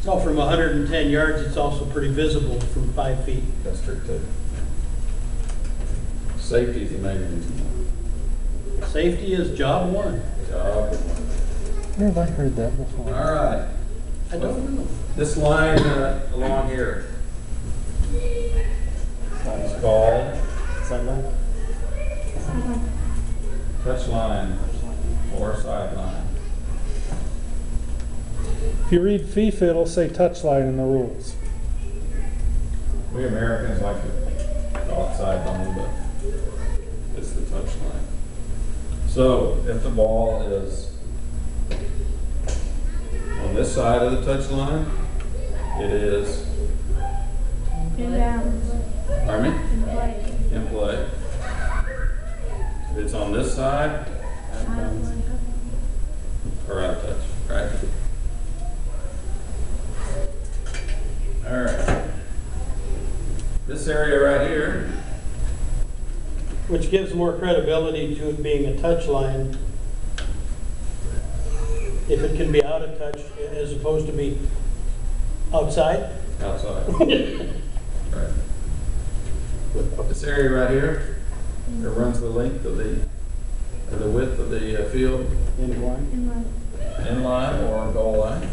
Oh, from 110 yards, it's also pretty visible from 5 feet. That's true too. Safety is the main reason. Safety is job one. Job one. Where have I heard that before? All right. I don't know. This line along here is called Sideline? touch line or sideline. If you read FIFA, it'll say touchline in the rules. We Americans like to call it sideline, but it's the touch line. So if the ball is on this side of the touch line, it is pardon me? In play. If it's on this side, or out of touch, right? All right. This area right here, Which gives more credibility to it being a touch line if it can be out of touch as opposed to be outside. outside. Right. This area right here, it runs the length of the width of the field, In line? in line or goal line.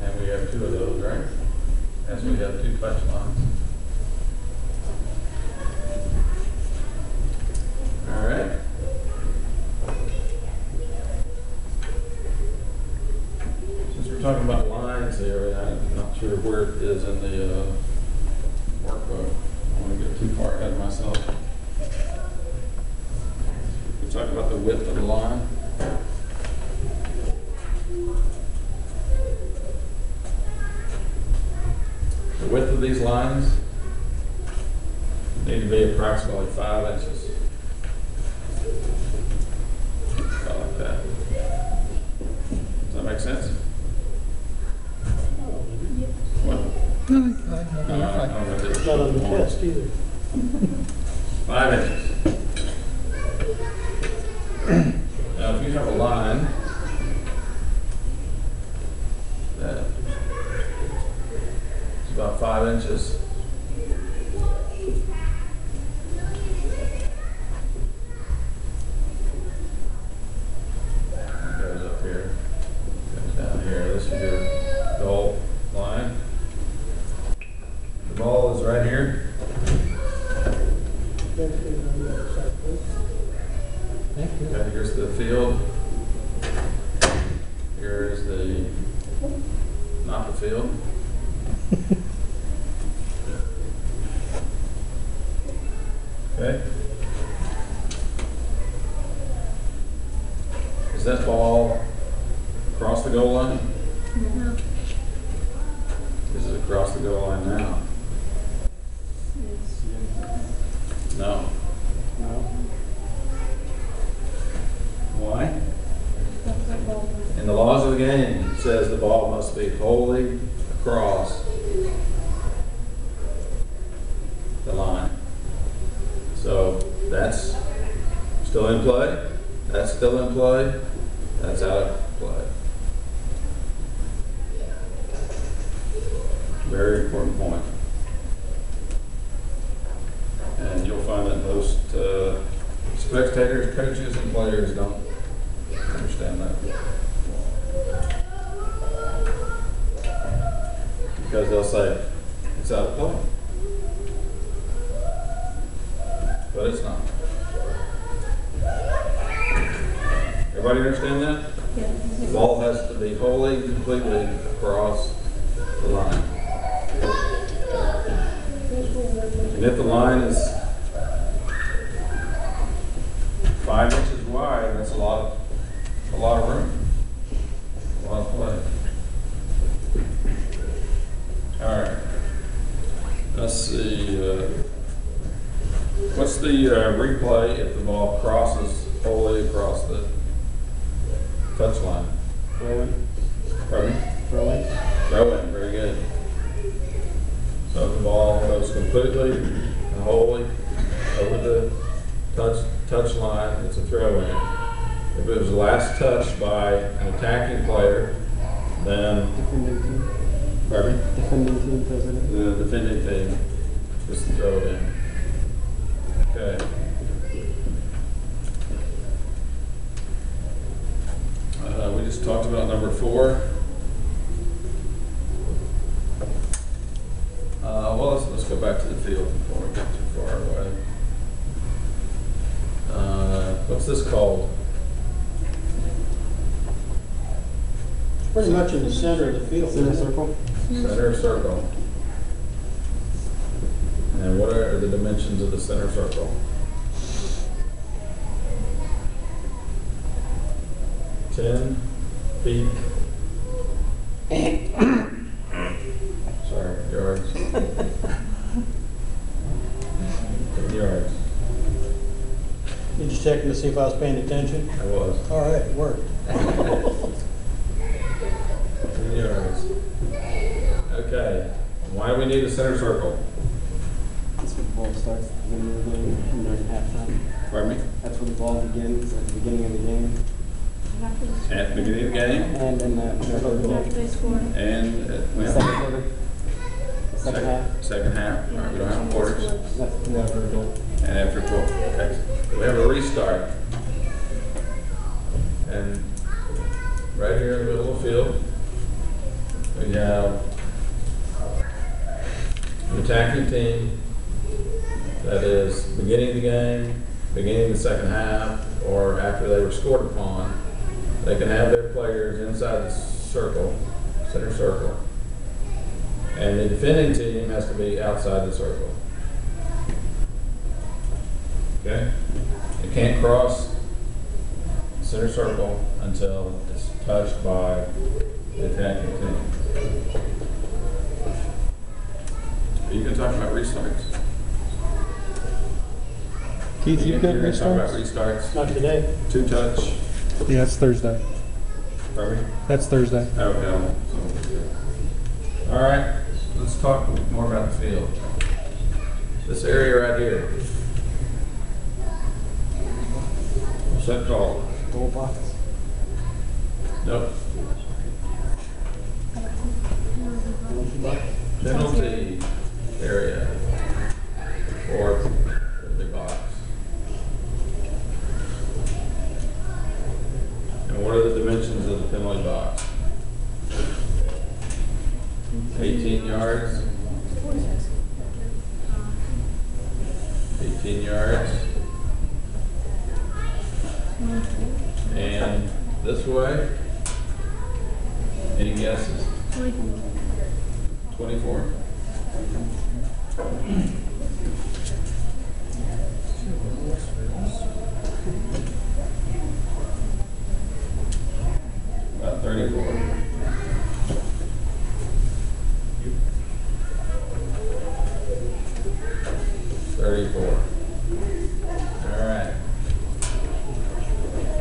And we have two of those, right? As we have two touch lines. All right. Since we're talking about lines here, I'm not sure where it is in the workbook. I don't want to get too far ahead of myself. We talk about the width of the line. The width of these lines need to be approximately 5 inches. About like that. Does that make sense? Well, I don't know if it's Not on the test either. 5 inches. Now, if you have a line that is about 5 inches, it goes up here, goes down here. This is your goal line. The ball is right here. Okay, here's the field. Here is the, not the field. Okay. Is that ball across the goal line? No. Is it across the goal line now? No. No. Why? In the laws of the game, it says the ball must be wholly across the line. So that's still in play, that's still in play, that's out of play. Very important point. And you'll find that most spectators, coaches, and players don't understand that. Because they'll say, it's out of play. But it's not. Everybody understand that? The ball has to be wholly, completely across the line. And if the line is 5 inches wide, that's a lot of room, a lot of play. All right. Let's see. What's the replay if the ball crosses wholly across the touch line? Throw in. Pardon me? Throw in. Throw in. Very good. So if the ball goes completely and wholly over the touch line, line, it's a throw in. If it was the last touch by an attacking player, then, Defending team. pardon me? Defending team does it. The defending team just throw it in. Okay. We just talked about number 4. Well, let's go back to the field before we get too far away. What's this called? Pretty much in the center of the field. Center circle. Center circle. And what are the dimensions of the center circle? 10 feet. Sorry, yards. 10 yards. You just checking to see if I was paying attention? I was. All right, it worked. 10 yards. Okay. Why do we need a center circle? That's where the ball starts at the beginning of the game and during halftime. Pardon me? That's where the ball begins at the beginning of the game. At the beginning of the game And in the middle of the game. and The second quarter. The second half. Second half. All right, we don't have quarters. That's never a goal. And after 12. Okay. We have a restart. And right here in the middle of the field, we have an attacking team that is beginning the game, beginning the second half, or after they were scored upon. They can have their players inside the circle, center circle, and the defending team has to be outside the circle. Okay? You can't cross center circle until it's touched by the attacking team. You can talk about restarts. Keith, you've got You're gonna talk about restarts? restarts. Not today. 2 touch. Yeah, it's Thursday. Pardon me? That's Thursday. Okay. All right, let's talk more about the field. This area right here. What's that called? Goal box. Nope. Penalty box. Penalty area. Or the box. And what are the dimensions of the penalty box? 18 yards. 18 yards. And this way? Any guesses? 24. About 34. All right.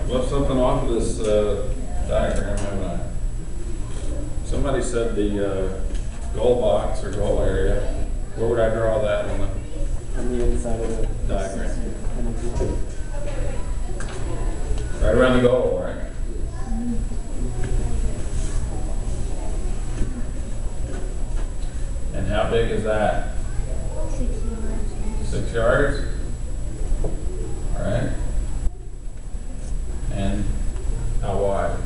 Left something off of this diagram, haven't I? Somebody said the goal box or goal area. Where would I draw that on On the inside of the the diagram? penalty. Right around the goal, right? And how big is that? 6 yards? All right. And how wide?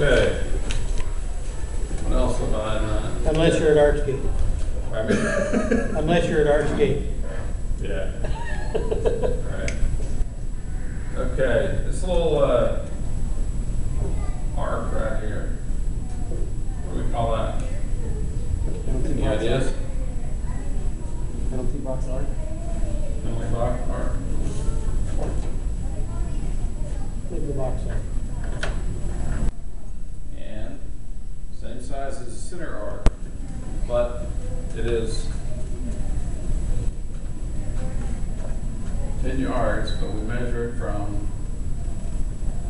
Okay. What else am I not? Unless you're at Archgate. I mean, Unless you're at Archgate. yeah. All right. Okay, this little arc right here. What do we call that? Penalty Any box. ideas? Penalty box arc. Penalty box arc. Leave the box up. emphasizes center arc, but it is 10 yards, but we measure it from,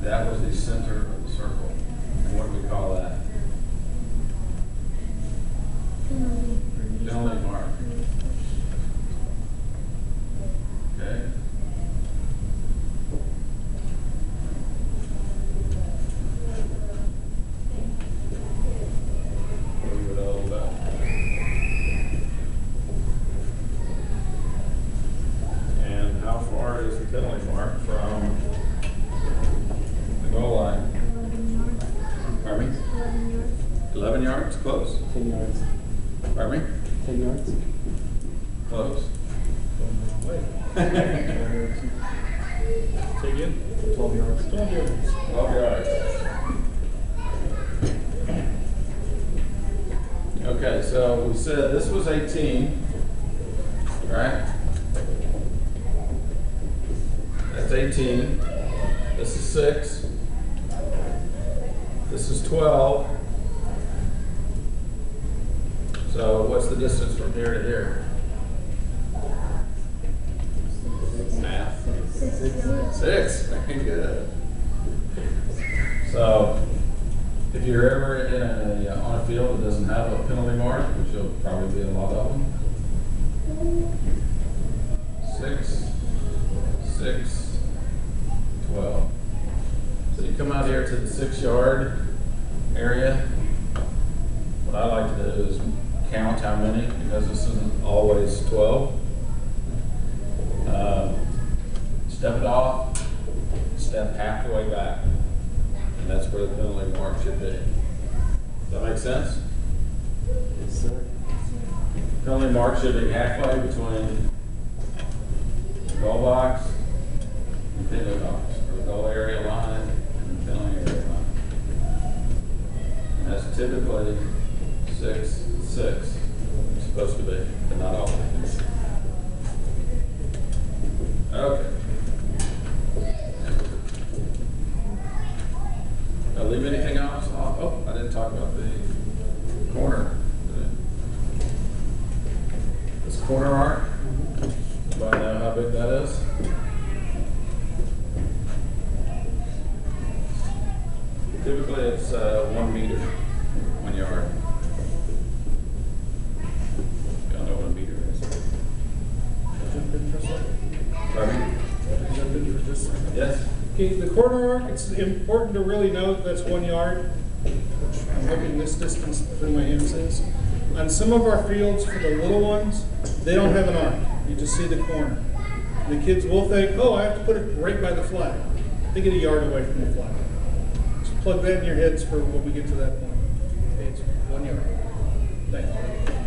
that was the center of the circle. And what do we call that? Penalty mark. Okay. Leave it all back. And how far is the penalty mark from the goal line? Pardon me? 11 yards? Close. 10 yards. Pardon me? 10 yards. Close. Wait. 12 yards. Say again? 12 yards. 12 yards. 12 yards. Okay, so we said this was 18, right? That's 18. This is 6. This is 12. So what's the distance from here to here? Math. 6. Very good. So if you're ever in on a field that doesn't have a penalty mark, which you'll probably be in a lot of them, 6, 6, 12. So you come out here to the 6-yard area. What I like to do is count how many, because this isn't always 12. Step it off, step half the way back. And that's where the penalty mark should be. Does that make sense? Yes, sir. Penalty mark should be halfway between the goal box and the penalty box, or the goal area line and the penalty area line. And that's typically 6, 6. It's supposed to be, but not always. Okay. Did I leave anything else off? Oh, I didn't talk about the corner. This corner arc. Anybody know how big that is? Typically it's 1 meter, 1 yard. Y'all know what a meter is. Jump in for a second. Pardon? Jump in for just a second. Yes? Okay, the corner arc, it's important to really note that's 1 yard, which I'm hoping this distance between my hands is. On some of our fields, for the little ones, they don't have an arc. You just see the corner. And the kids will think, oh, I have to put it right by the flag. They get a yard away from the flag. Just plug that in your heads for when we get to that point. Okay, it's 1 yard. Thank you.